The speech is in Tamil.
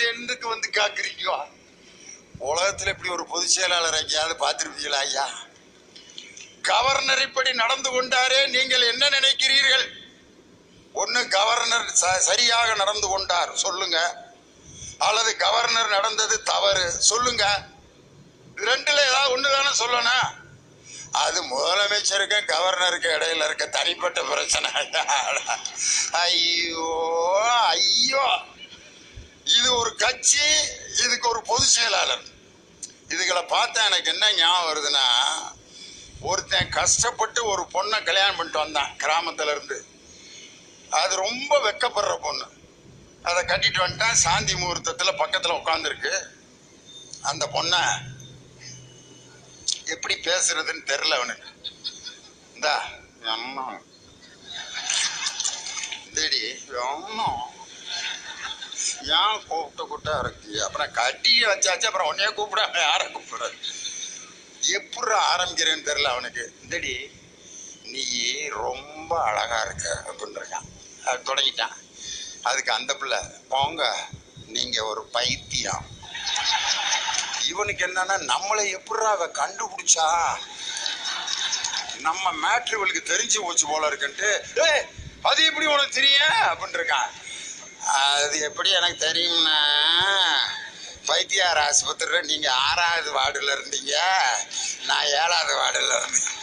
மட்டும் எந்துக்கு வந்து காக்குறீங்க? உலகத்துல இப்படி ஒரு பொதுச் செயலாளர் எங்கேயாவது பார்த்திருப்பீங்களா ஐயா? கவர்னர் இப்படி நடந்து கொண்டாரே, நீங்கள் என்ன நினைக்கிறீர்கள்? ஒண்ணு கவர்னர் சரியாக நடந்து கொண்டார் சொல்லுங்க, அல்லது கவர்னர் நடந்தது தவறு சொல்லுங்க. ரெண்டுல ஏதாவது ஒண்ணுதானே சொல்லணும். அது முதலமைச்சருக்கு கவர்னருக்கு இடையில இருக்க தனிப்பட்ட பிரச்சனை. ஐயோ ஐயோ, இது ஒரு கட்சி, இதுக்கு ஒரு பொதுச் செயலாளர். இதுகளை பார்த்தா எனக்கு என்ன ஞாபகம் வருதுன்னா, ஒருத்தன் கஷ்டப்பட்டு ஒரு பொண்ணை கல்யாணம் பண்ணிட்டு வந்தான் கிராமத்துல இருந்து. அது ரொம்ப வெக்கப்படுற பொண்ணு. அதை கட்டிட்டு வந்துட்டான். சாந்தி முகூர்த்தத்துல பக்கத்துல உட்காந்துருக்கு. அந்த பொண்ணை எப்படி பேசுறதுன்னு தெரியல அவனுக்கு. இந்தா அம்மா தேடி அம்மா ஏன் கூப்பிட்ட இருக்கு, அப்புறம் கட்டியே வச்சாச்சு, அப்புறம் உன்னைய கூப்பிடாம யாரை கூப்பிடுறது? எப்படி ஆரம்பிக்கிறேன்னு தெரியல அவனுக்கு. இந்தடி நீ ரொம்ப அழகா இருக்க அப்படின்றான். அது தொடங்கிட்டான். அதுக்கு அந்த பிள்ளை, போங்க நீங்க ஒரு பைத்தியம். இவனுக்கு என்னன்னா, நம்மளை எப்படி அவ கண்டுபிடிச்சா, நம்ம மேட்ரு இவளுக்கு தெரிஞ்சு போச்சு போல இருக்குன்ட்டு, அது எப்படி உனக்கு தெரியும் அப்படின்னு இருக்கான். அது எப்படி எனக்கு தெரியும்னா, பைத்தியார் ஆஸ்பத்திரியில் நீங்க 6வது வார்டுல இருந்தீங்க, நான் 7வது வார்டுல இருந்தேன்.